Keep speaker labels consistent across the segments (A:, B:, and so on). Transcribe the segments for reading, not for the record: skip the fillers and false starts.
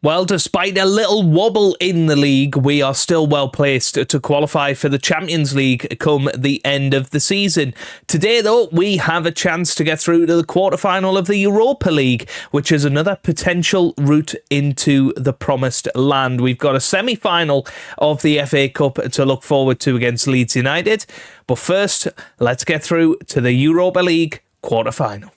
A: Well, despite a little wobble in the league, we are still well placed to qualify for the Champions League come the end of the season. Today, though, we have a chance to get through to the quarterfinal of the Europa League, which is another potential route into the promised land. We've got a semi-final of the FA Cup to look forward to against Leeds United. But first, let's get through to the Europa League quarterfinal.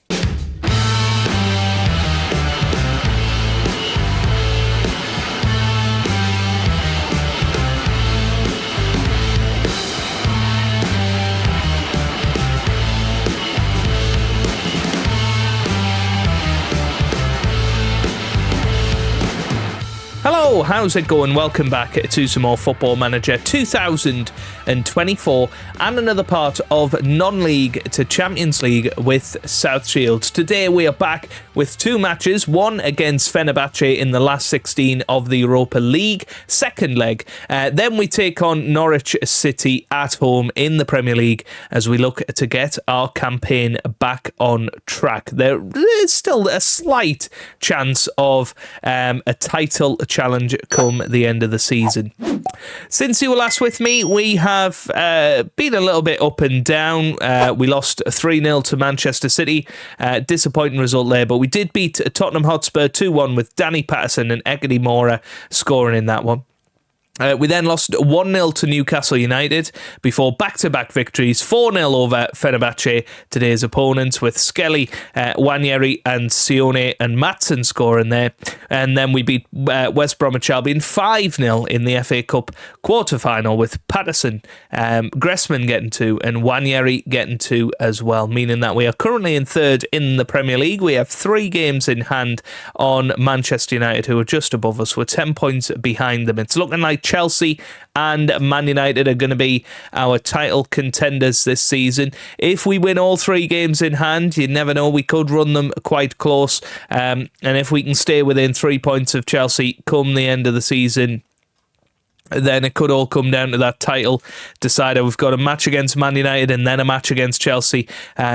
A: Hello, how's it going? Welcome back to some more Football Manager 2024 and another part of non-league to Champions League with South Shields. Today we are back with two matches, one against Fenerbahce in the last 16 of the Europa League, second leg. Then we take on Norwich City at home in the Premier League as we look to get our campaign back on track. There is still a slight chance of a title challenge come the end of the season. Since you were last with me, we have been a little bit up and down. We lost 3-0 to Manchester City. Disappointing result there, but we did beat Tottenham Hotspur 2-1 with Danny Patterson and Ekene Mora scoring in that one. We then lost 1-0 to Newcastle United before back-to-back victories, 4-0 over Fenerbahce, today's opponents, with Skelly, Nwaneri and Sione and Maatsen scoring there. And then we beat West Bromwich Albion 5-0 in the FA Cup quarter-final with Patterson, Gressman getting 2 and Nwaneri getting 2 as well, meaning that we are currently in third in the Premier League. We have 3 games in hand on Manchester United, who are just above us. We're 10 points behind them. It's looking like Chelsea and Man United are going to be our title contenders this season. If we win all 3 games in hand, you never know, we could run them quite close. And if we can stay within 3 points of Chelsea come the end of the season, then it could all come down to that title decider. We've got a match against Man United and then a match against Chelsea.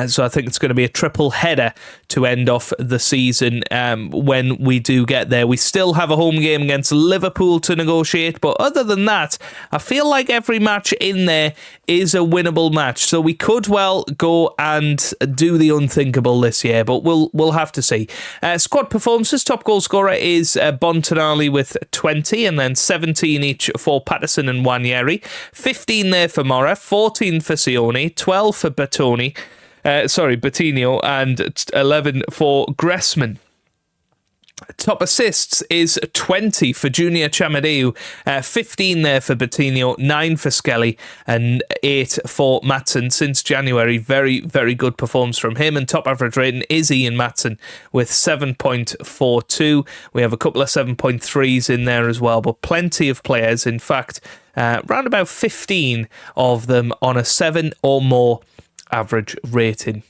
A: So I think it's going to be a triple header to end off the season when we do get there. We still have a home game against Liverpool to negotiate, but other than that, I feel like every match in there is a winnable match. So we could well go and do the unthinkable this year, but we'll have to see. Squad performances, top goal scorer is Bontonali with 20 and then 17 each for Patterson and Nwaneri, 15 there for Mora, 14 for Sione, 12 for Bertino, and 11 for Gressman. Top assists is 20 for Junior Chamadeu, 15 there for Bertino, 9 for Skelly, and 8 for Maatsen since January. Very, very good performance from him. And top average rating is Ian Maatsen with 7.42. We have a couple of 7.3s in there as well, but plenty of players. In fact, around about 15 of them on a 7 or more average rating.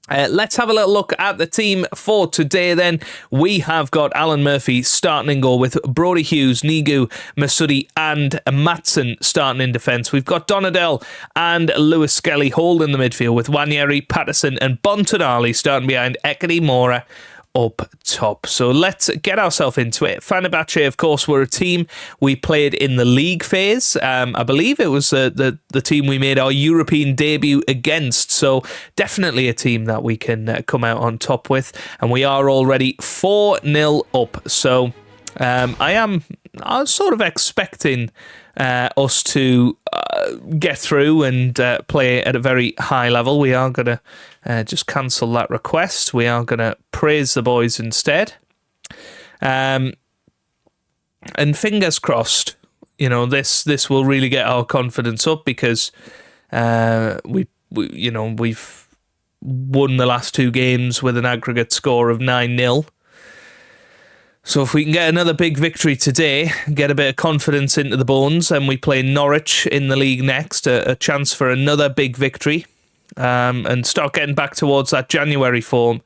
A: Let's have a little look at the team for today then. We have got Alan Murphy starting in goal with Brody Hughes, Nigu, Masudi and Maatsen starting in defence. We've got Donadell and Lewis Skelly holding the midfield with Nwaneri, Patterson and Bontonali starting behind Ekene Mora up top. So let's get ourselves into it. Fenerbahce, of course, were a team we played in the league phase. I believe it was the team we made our European debut against. So definitely a team that we can come out on top with. And we are already 4-0 up. So I was sort of expecting us to get through and play at a very high level. We are going to just cancel that request. We are going to praise the boys instead. And fingers crossed, you know, this will really get our confidence up because we've won the last 2 games with an aggregate score of 9-0. So if we can get another big victory today, get a bit of confidence into the bones, and we play Norwich in the league next, a chance for another big victory, and start getting back towards that January form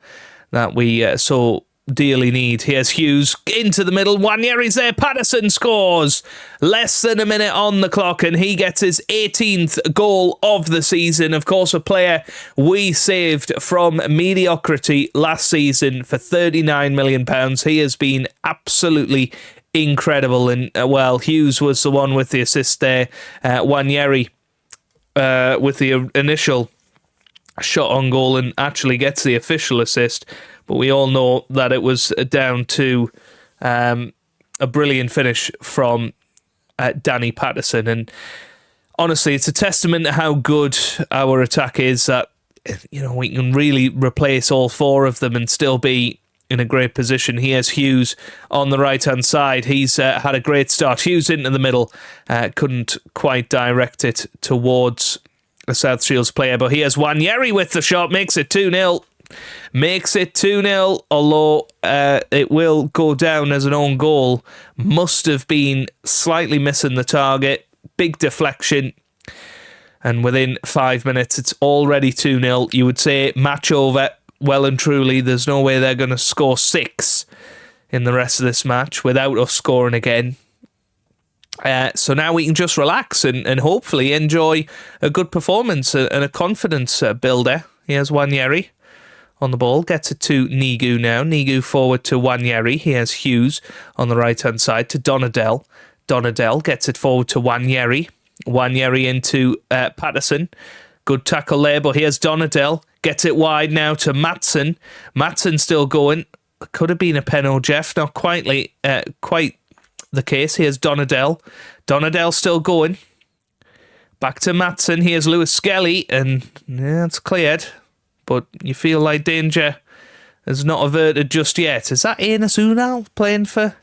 A: that we saw dearly need. Here's Hughes into the middle. Nwaneri's there. Patterson scores. Less than a minute on the clock, and he gets his 18th goal of the season. Of course, a player we saved from mediocrity last season for £39 million. He has been absolutely incredible. And, Hughes was the one with the assist there. Nwaneri with the initial shot on goal and actually gets the official assist. But we all know that it was down to a brilliant finish from Danny Patterson. And honestly, it's a testament to how good our attack is that, we can really replace all four of them and still be in a great position. Here's Hughes on the right-hand side. He's had a great start. Hughes into the middle. Couldn't quite direct it towards a South Shields player. But here's Nwaneri with the shot. Makes it 2-0. Makes it 2-0, although it will go down as an own goal. Must have been slightly missing the target. Big deflection. And within 5 minutes, it's already 2-0. You would say match over. Well and truly, there's no way they're going to score 6 in the rest of this match without us scoring again. So now we can just relax and hopefully enjoy a good performance and a confidence builder. Here's Nwaneri on the ball. Gets it to Nigu now. Nigu forward to Nwaneri. Here's Hughes on the right-hand side to Donadell. Donadell gets it forward to Nwaneri. Nwaneri into Patterson. Good tackle there, but here's Donadell. Gets it wide now to Matson. Matson still going. Could have been a penalty, Jeff. Not quite the case. Here's Donadell. Donadell still going. Back to Matson. Here's Lewis Skelly. And it's cleared. But you feel like danger is not averted just yet. Is that Enes Unal playing for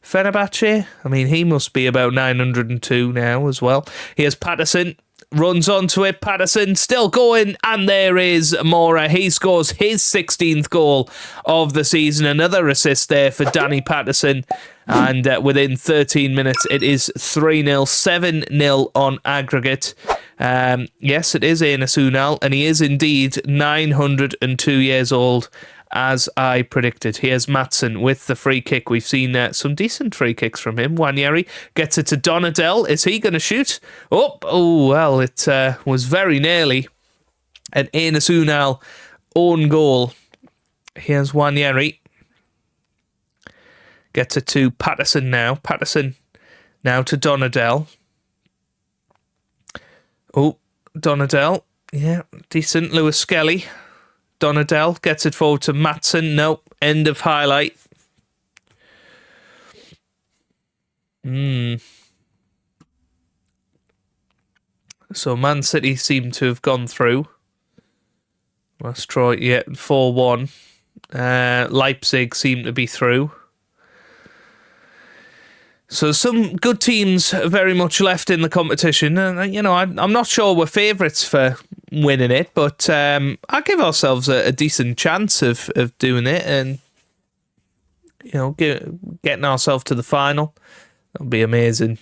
A: Fenerbahce? I mean, he must be about 902 now as well. Here's Patterson. Runs onto it. Patterson still going. And there is Mora. He scores his 16th goal of the season. Another assist there for Danny Patterson. And within 13 minutes, it is 3-0, 7-0 on aggregate. Yes, it is Enes Unal, and he is indeed 902 years old, as I predicted. Here's Matson with the free kick. We've seen some decent free kicks from him. Nwaneri gets it to Donadell. Is he going to shoot? Oh, well, it was very nearly an Enes Unal own goal. Here's Nwaneri. Gets it to Patterson now. Patterson now to Donadell. Oh, Donadell. Yeah, decent. Lewis Skelly. Donadell gets it forward to Matson. Nope. End of highlight. So Man City seem to have gone through. Let's try it. Yeah, 4-1. Leipzig seem to be through. So some good teams very much left in the competition. And, I'm not sure we're favourites for winning it, but I give ourselves a decent chance of doing it and, getting ourselves to the final. That would be amazing.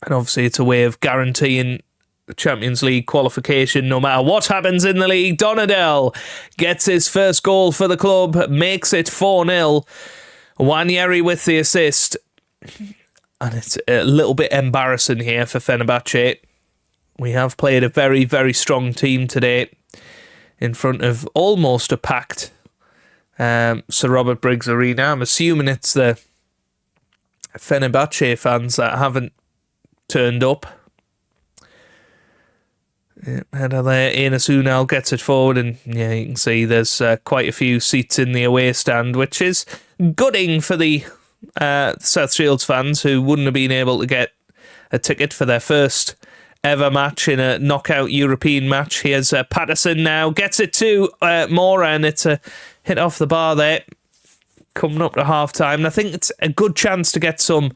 A: And obviously it's a way of guaranteeing Champions League qualification no matter what happens in the league. Donadell gets his first goal for the club, makes it 4-0. Nwaneri with the assist. And it's a little bit embarrassing here for Fenerbahce. We have played a very, very strong team today in front of almost a packed Sir Robert Briggs Arena. I'm assuming it's the Fenerbahce fans that haven't turned up. Header there, Enes Unal gets it forward, and yeah, you can see there's quite a few seats in the away stand, which is gutting for the South Shields fans who wouldn't have been able to get a ticket for their first ever match in a knockout European match. Here's Patterson now, gets it to Mora, and it's a hit off the bar there, coming up to half-time. And I think it's a good chance to get some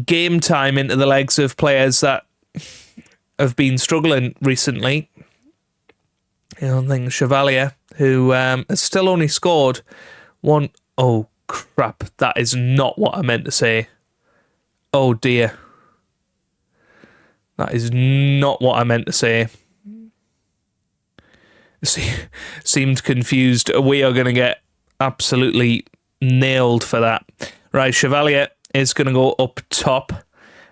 A: game time into the legs of players that have been struggling recently. I think Chevalier, who has still only scored one. Oh, crap. That is not what I meant to say. Oh, dear. That is not what I meant to say. Seemed confused. We are going to get absolutely nailed for that. Right, Chevalier is going to go up top.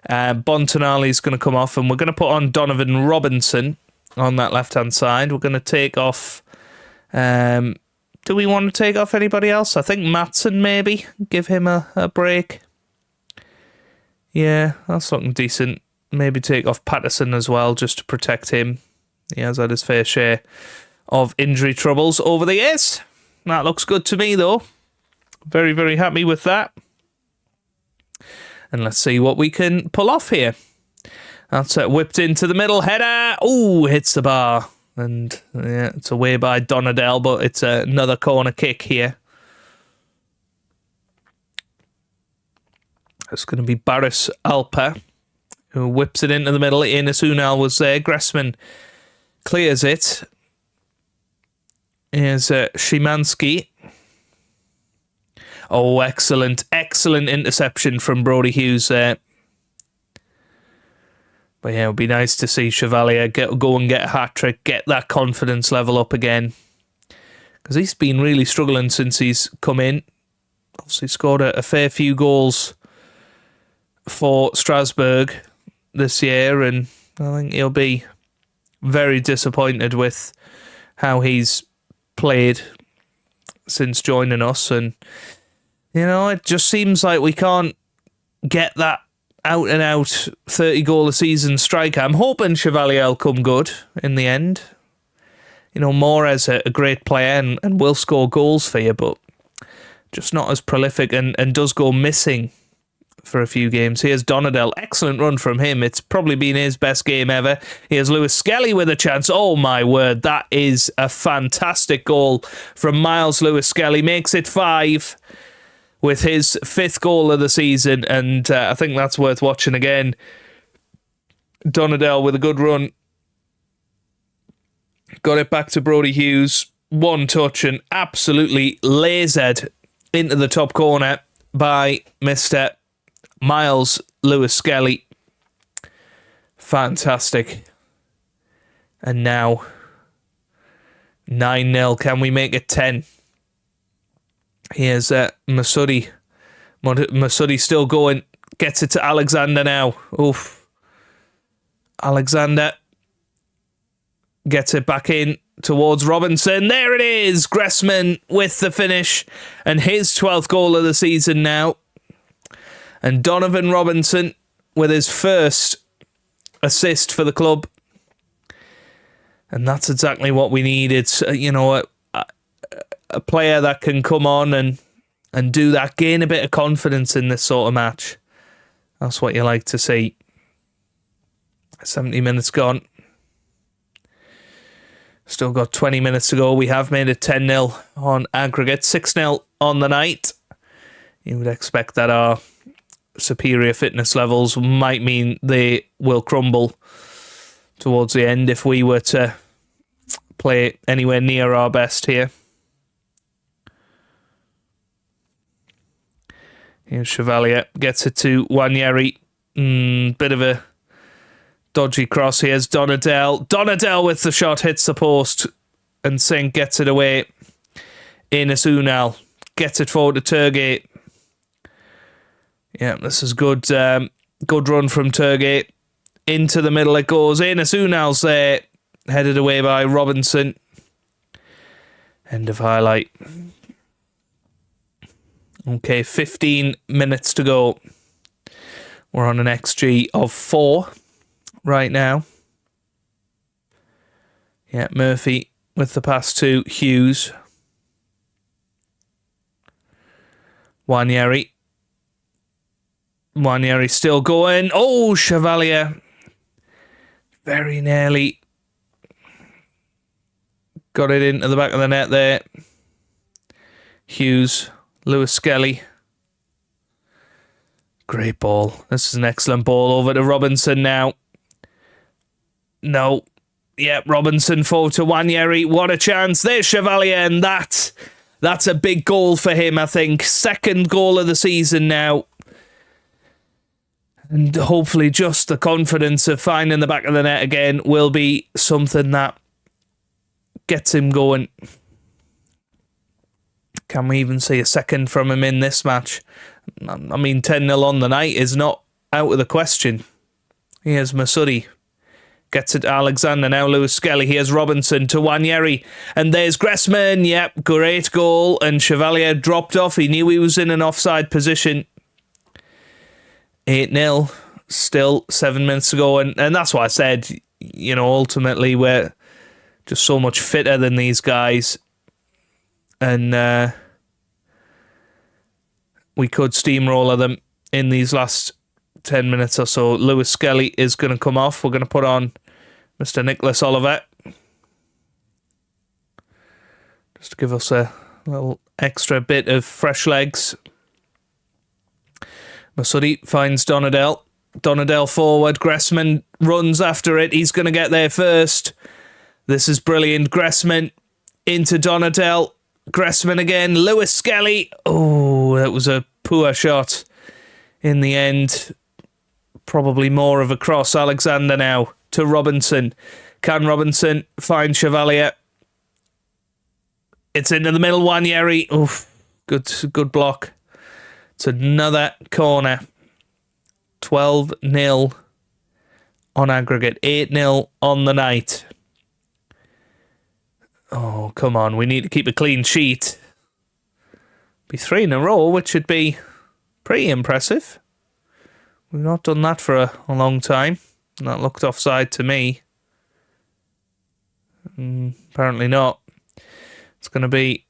A: Bontonali is going to come off, and we're going to put on Donovan Robinson on that left-hand side. We're going to take off... do we want to take off anybody else? I think Maatsen, maybe. Give him a break. Yeah, that's looking decent. Maybe take off Patterson as well, just to protect him. He has had his fair share of injury troubles over the years. That looks good to me, though. Very, very happy with that. And let's see what we can pull off here. That's whipped into the middle. Header. Oh, hits the bar. And yeah, it's away by Donadel, but it's another corner kick here. It's going to be Baris Alper, who whips it into the middle. Ines Unal was there. Gressman clears it. Here's Szymanski. Oh, excellent interception from Brodie Hughes there. But yeah, it would be nice to see Chevalier go and get a hat-trick, get that confidence level up again. Because he's been really struggling since he's come in. Obviously scored a fair few goals for Strasbourg this year, and I think he'll be very disappointed with how he's played since joining us. And you know, it just seems like we can't get that out-and-out 30-goal-a-season striker. I'm hoping Chevalier will come good in the end. You know, Mora's a great player and will score goals for you, but just not as prolific and does go missing for a few games. Here's Donadel. Excellent run from him. It's probably been his best game ever. Here's Lewis Skelly with a chance. Oh, my word. That is a fantastic goal from Miles Lewis Skelly. Makes it 5 with his 5th goal of the season, and I think that's worth watching again. Donadel with a good run. Got it back to Brodie Hughes. One touch and absolutely lasered into the top corner by Mr. Miles Lewis Skelly. Fantastic. And now 9-0. Can we make it 10? Here's Masudi. Masudi still going. Gets it to Alexander now. Oof. Alexander gets it back in towards Robinson. There it is. Gressman with the finish. And his 12th goal of the season now. And Donovan Robinson with his first assist for the club. And that's exactly what we need. It's, you know, a player that can come on and do that, gain a bit of confidence in this sort of match. That's what you like to see. 70 minutes gone. Still got 20 minutes to go. We have made it 10-0 on aggregate, 6-0 on the night. You would expect that our superior fitness levels might mean they will crumble towards the end if we were to play anywhere near our best here. Here's Chevalier, gets it to Wanyeri. Bit of a dodgy cross. Here's Donadel. Donadel with the shot, hits the post, and Singh gets it away. Ines Unal gets it forward to Turgay. Yeah, this is good. Good run from Turgay. Into the middle it goes. Ines Unal's there, headed away by Robinson. End of highlight. Okay, 15 minutes to go. We're on an XG of 4 right now. Yeah, Murphy with the pass to Hughes. Wanyeri. Wanyeri still going. Oh, Chevalier. Very nearly got it into the back of the net there. Hughes. Lewis Skelly. Great ball. This is an excellent ball. Over to Robinson now. No. Yeah, Robinson forward to Wanyeri. What a chance. There's Chevalier, and that's a big goal for him, I think. 2nd goal of the season now. And hopefully just the confidence of finding the back of the net again will be something that gets him going. Can we even see a second from him in this match? I mean, 10-0 on the night is not out of the question. Here's Masudi. Gets it to Alexander. Now Lewis Skelly. Here's Robinson to Wanyeri. And there's Gressman. Yep, great goal. And Chevalier dropped off. He knew he was in an offside position. 8-0. Still 7 minutes to go. And that's why I said, you know, ultimately we're just so much fitter than these guys. And we could steamroller them in these last 10 minutes or so. Lewis Skelly is going to come off. We're going to put on Mr. Nicholas Oliver, just to give us a little extra bit of fresh legs. Masudi finds Donadell. Donadell forward. Gressman runs after it. He's going to get there first. This is brilliant. Gressman into Donadell. Gressman again. Lewis Skelly. Oh, that was a poor shot in the end. Probably more of a cross. Alexander now to Robinson. Can Robinson find Chevalier? It's into the middle. Wanyeri. Oof. Good block. It's another corner. 12-0 on aggregate. 8-0 on the night. Oh, come on. We need to keep a clean sheet. Be 3 in a row, which would be pretty impressive. We've not done that for a long time. That looked offside to me. Apparently not. It's going to be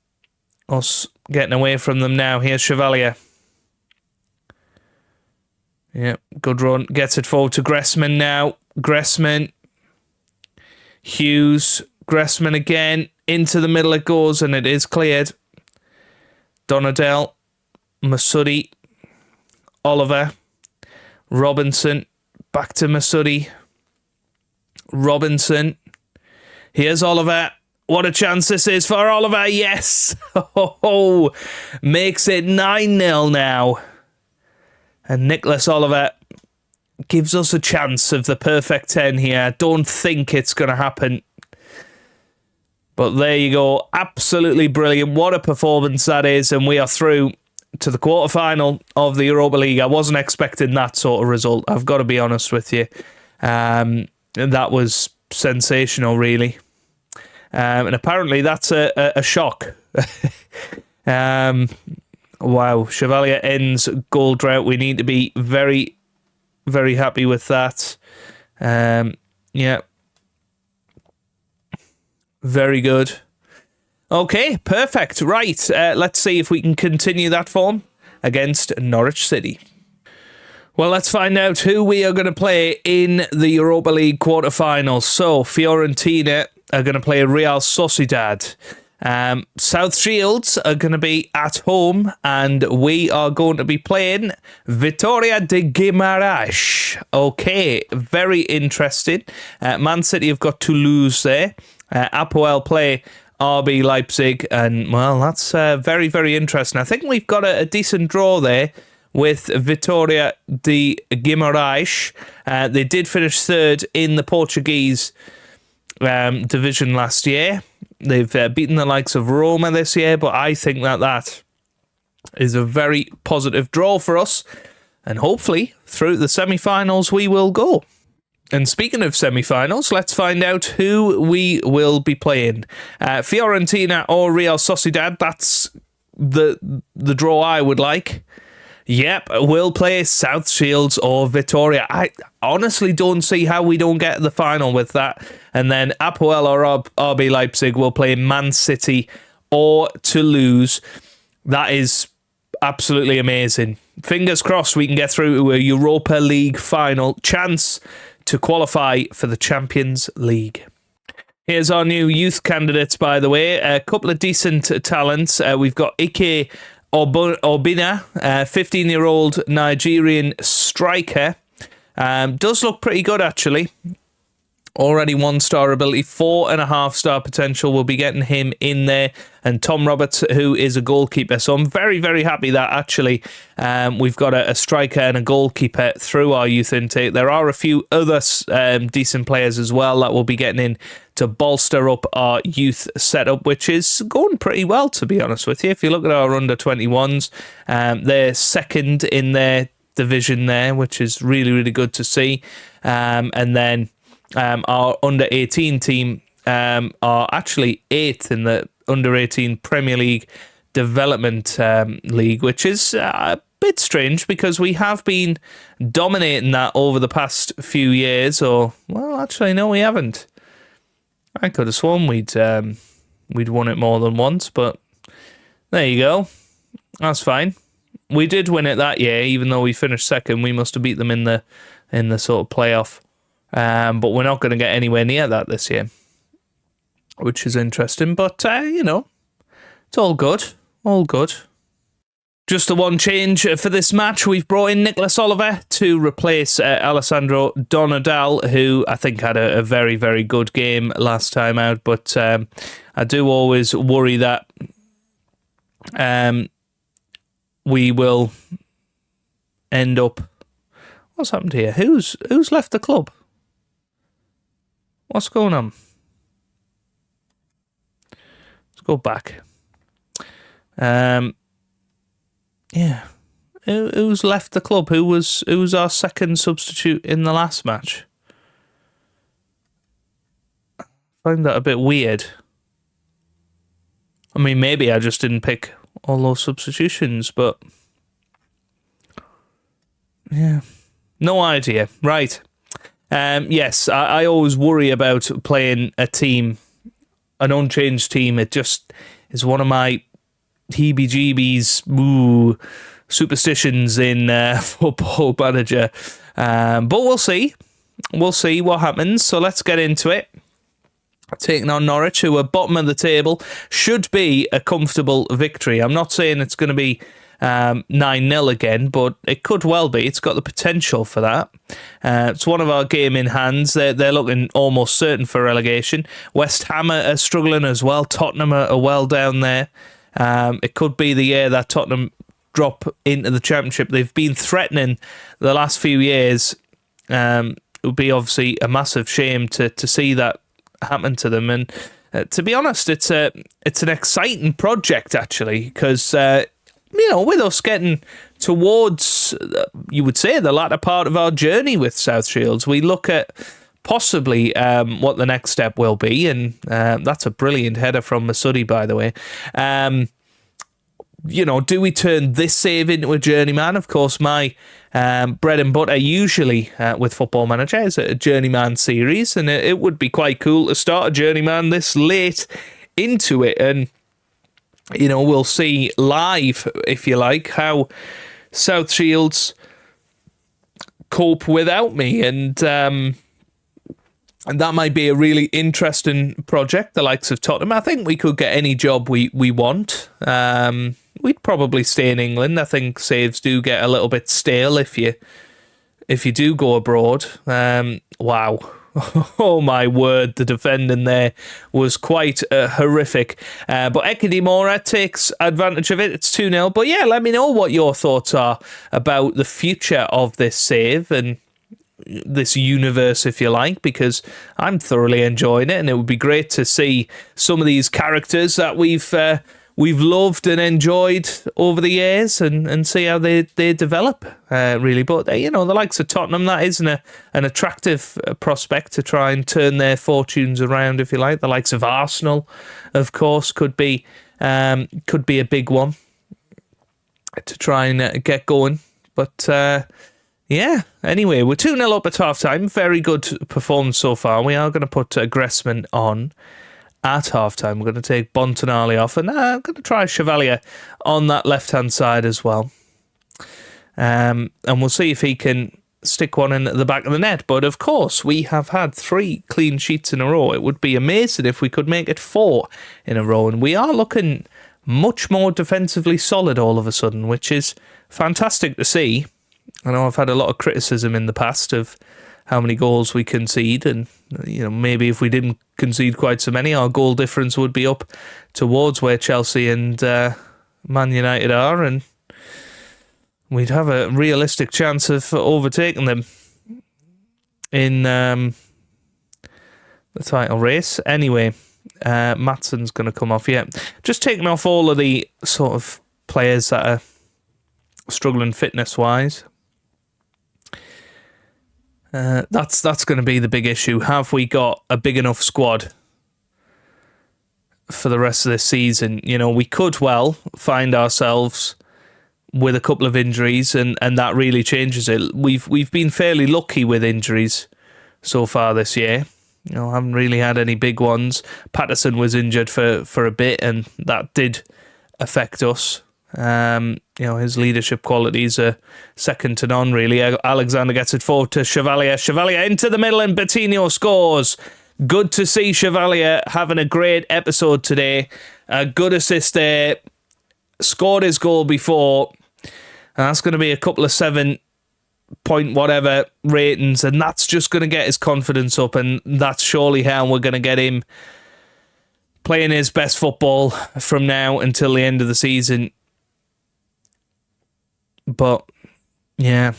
A: us getting away from them now. Here's Chevalier. Yeah, good run. Gets it forward to Gressman now. Gressman. Hughes. Gressman again. Into the middle it goes and it is cleared. Donadell. Masudi. Oliver. Robinson. Back to Masudi. Robinson. Here's Oliver. What a chance this is for Oliver. Yes. Oh, makes it 9-0 now. And Nicholas Oliver gives us a chance of the perfect 10 here. Don't think it's going to happen. But there you go. Absolutely brilliant. What a performance that is. And we are through to the quarterfinal of the Europa League. I wasn't expecting that sort of result. I've got to be honest with you. That was sensational, really. And apparently that's a shock. Wow. Chevalier ends goal drought. We need to be very, very happy with that. Yeah. Very good. Okay, perfect. Right, let's see if we can continue that form against Norwich City. Well, let's find out who we are going to play in the Europa League quarterfinals. So, Fiorentina are going to play Real Sociedad. South Shields are going to be at home, and we are going to be playing Vitória de Guimarães. Okay, very interesting. Man City have got Toulouse there. Apoel play RB Leipzig, and well, that's very, very interesting. I think we've got a decent draw there with Vitória de Guimarães. They did finish third in the Portuguese division last year. They've beaten the likes of Roma this year, but I think that is a very positive draw for us, and hopefully through the semi-finals we will go. And speaking of semi-finals, let's find out who we will be playing. Fiorentina or Real Sociedad, that's the draw I would like. Yep, we'll play South Shields or Vitória. I honestly don't see how we don't get the final with that. And then Apoel or RB Leipzig will play Man City or Toulouse. That is absolutely amazing. Fingers crossed we can get through to a Europa League final. Chance to qualify for the Champions League. Here's our new youth candidates, by the way. A couple of decent talents. We've got Ike Obina, 15-year-old Nigerian striker. Does look pretty good, actually. Already 1-star ability, 4.5-star potential. We'll be getting him in there. And Tom Roberts, who is a goalkeeper. So I'm very, very happy that actually we've got a striker and a goalkeeper through our youth intake. There are a few other decent players as well that we'll be getting in to bolster up our youth setup, which is going pretty well, to be honest with you. If you look at our under-21s, they're second in their division there, which is really, really good to see. And then our under-18 team are actually 8th in the under-18 Premier League Development League, which is a bit strange because we have been dominating that over the past few years. Or, well, actually, no, we haven't. I could have sworn we'd won it more than once, but there you go. That's fine. We did win it that year, even though we finished second. We must have beat them in the sort of playoff. But we're not going to get anywhere near that this year, which is interesting. But, it's all good. All good. Just the one change for this match. We've brought in Nicholas Oliver to replace Alessandro Donadal, who I think had a very, very good game last time out. But I do always worry that we will end up... What's happened here? Who's left the club? What's going on? Let's go back. Yeah. Who's left the club? Who was our second substitute in the last match? I find that a bit weird. I mean, maybe I just didn't pick all those substitutions, but yeah. No idea. Right. Yes, I always worry about playing a team, an unchanged team. It just is one of my heebie-jeebies, superstitions in Football Manager. But we'll see. We'll see what happens. So let's get into it. Taking on Norwich, who are bottom of the table, should be a comfortable victory. I'm not saying it's going to be 9-0 again, but it could well be. It's got the potential for that. It's one of our game in hands. They're looking almost certain for relegation. West Ham are struggling as well. Tottenham are well down there. It could be the year that Tottenham drop into the Championship. They've been threatening the last few years. It would be obviously a massive shame to see that happen to them. And to be honest, it's an exciting project actually, because with us getting towards, you would say, the latter part of our journey with South Shields, we look at possibly what the next step will be, and that's a brilliant header from Masudi, by the way. Do we turn this save into a journeyman? Of course, my bread and butter usually with Football Manager is a journeyman series, and it would be quite cool to start a journeyman this late into it, and we'll see live, if you like, how South Shields cope without me, and that might be a really interesting project, the likes of Tottenham. I think we could get any job we want. We'd probably stay in England. I think saves do get a little bit stale if you do go abroad. Wow. Oh my word, the defending there was quite horrific. But Ekidimora takes advantage of it. It's 2-0. But yeah, let me know what your thoughts are about the future of this save and this universe, if you like, because I'm thoroughly enjoying it, and it would be great to see some of these characters that we've loved and enjoyed over the years and see how they develop, really. But, the likes of Tottenham, that isn't an attractive prospect to try and turn their fortunes around, if you like. The likes of Arsenal, of course, could be a big one to try and get going. But, yeah, anyway, we're 2-0 up at half-time. Very good performance so far. We are going to put Gressman on at half-time. We're going to take Bontanali off, and I'm going to try Chevalier on that left-hand side as well. And we'll see if he can stick one in at the back of the net. But, of course, we have had 3 clean sheets in a row. It would be amazing if we could make it 4 in a row. And we are looking much more defensively solid all of a sudden, which is fantastic to see. I know I've had a lot of criticism in the past of how many goals we concede, and maybe if we didn't concede quite so many, our goal difference would be up towards where Chelsea and Man United are, and we'd have a realistic chance of overtaking them in the title race. Anyway, Matsson's going to come off. Yeah, just taking off all of the sort of players that are struggling fitness-wise. That's going to be the big issue. Have we got a big enough squad for the rest of this season? We could well find ourselves with a couple of injuries, and that really changes it. We've been fairly lucky with injuries so far this year. Haven't really had any big ones. Patterson was injured for a bit, and that did affect us. His leadership qualities are second to none, really. Alexander gets it forward to Chevalier. Chevalier into the middle, and Bettino scores. Good to see Chevalier having a great episode today. A good assist there. Scored his goal before. And that's going to be a couple of 7-point whatever ratings, and that's just going to get his confidence up, and that's surely how we're going to get him playing his best football from now until the end of the season. But yeah,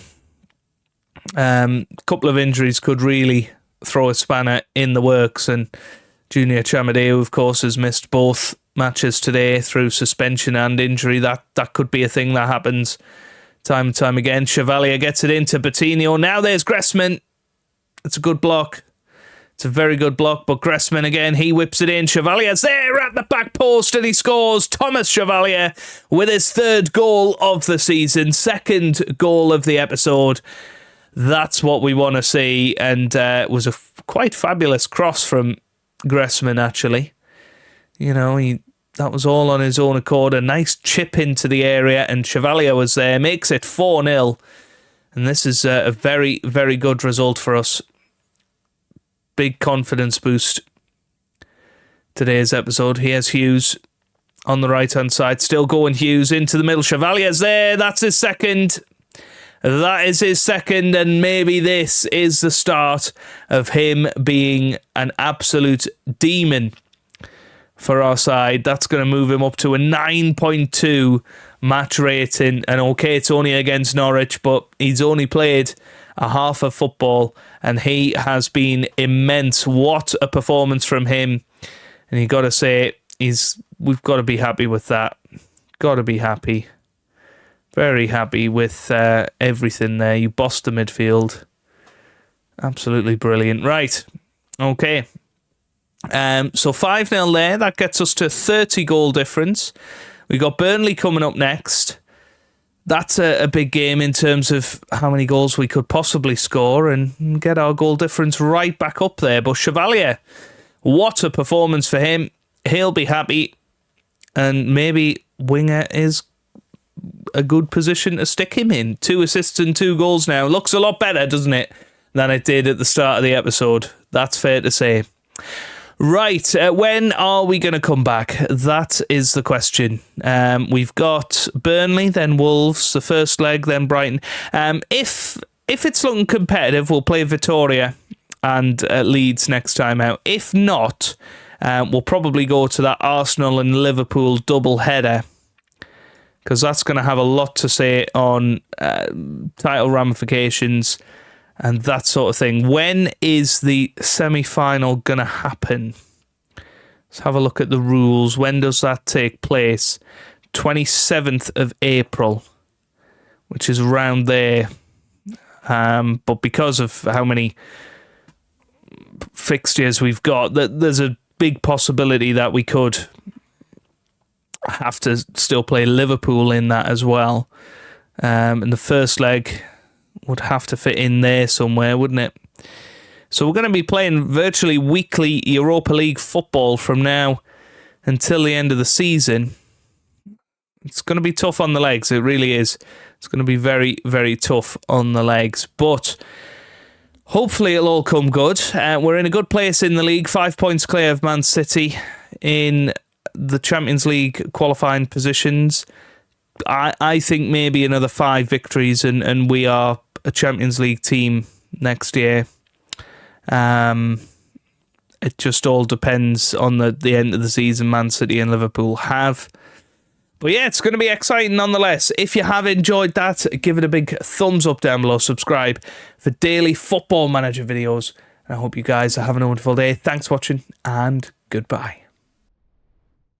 A: a couple of injuries could really throw a spanner in the works, and Junior Chamadeu, of course, has missed both matches today through suspension and injury. That could be a thing that happens time and time again. Chevalier gets it into Bettino. Now there's Gressman. It's a good block. It's a very good block, but Gressman again, he whips it in. Chevalier's there at the back post, and he scores. Thomas Chevalier with his third goal of the season, second goal of the episode. That's what we want to see, and it was a quite fabulous cross from Gressman, actually. That was all on his own accord. A nice chip into the area, and Chevalier was there, makes it 4-0. And this is a very, very good result for us. Big confidence boost today's episode. Here's Hughes on the right-hand side. Still going Hughes into the middle. Chevalier's there. That's his second. That is his second, and maybe this is the start of him being an absolute demon for our side. That's going to move him up to a 9.2 match rating. And okay, it's only against Norwich, but he's only played a half of football, and he has been immense. What a performance from him. And you got to say, we've got to be happy with that. Got to be happy. Very happy with everything there. You bossed the midfield. Absolutely brilliant. Right. Okay. So 5-0 there. That gets us to 30 goal difference. We got Burnley coming up next. That's a big game in terms of how many goals we could possibly score and get our goal difference right back up there. But Chevalier, what a performance for him. He'll be happy. And maybe winger is a good position to stick him in. 2 assists and 2 goals now. Looks a lot better, doesn't it, than it did at the start of the episode. That's fair to say. Right, when are we going to come back? That is the question. We've got Burnley, then Wolves, the first leg, then Brighton. If it's looking competitive, we'll play Victoria and Leeds next time out. If not, we'll probably go to that Arsenal and Liverpool double header, because that's going to have a lot to say on title ramifications and that sort of thing. When is the semi-final going to happen? Let's have a look at the rules. When does that take place? 27th of April, which is around there. But because of how many fixtures we've got, there's a big possibility that we could have to still play Liverpool in that as well. And the first leg would have to fit in there somewhere, wouldn't it? So we're going to be playing virtually weekly Europa League football from now until the end of the season. It's going to be tough on the legs. It really is. It's going to be very, very tough on the legs. But hopefully it'll all come good. We're in a good place in the league. 5 points clear of Man City in the Champions League qualifying positions. I think maybe another 5 victories and we are a Champions League team next year. It just all depends on the end of the season Man City and Liverpool have. But yeah, it's going to be exciting nonetheless. If you have enjoyed that, give it a big thumbs up down below. Subscribe for daily Football Manager videos. And I hope you guys are having a wonderful day. Thanks for watching and goodbye.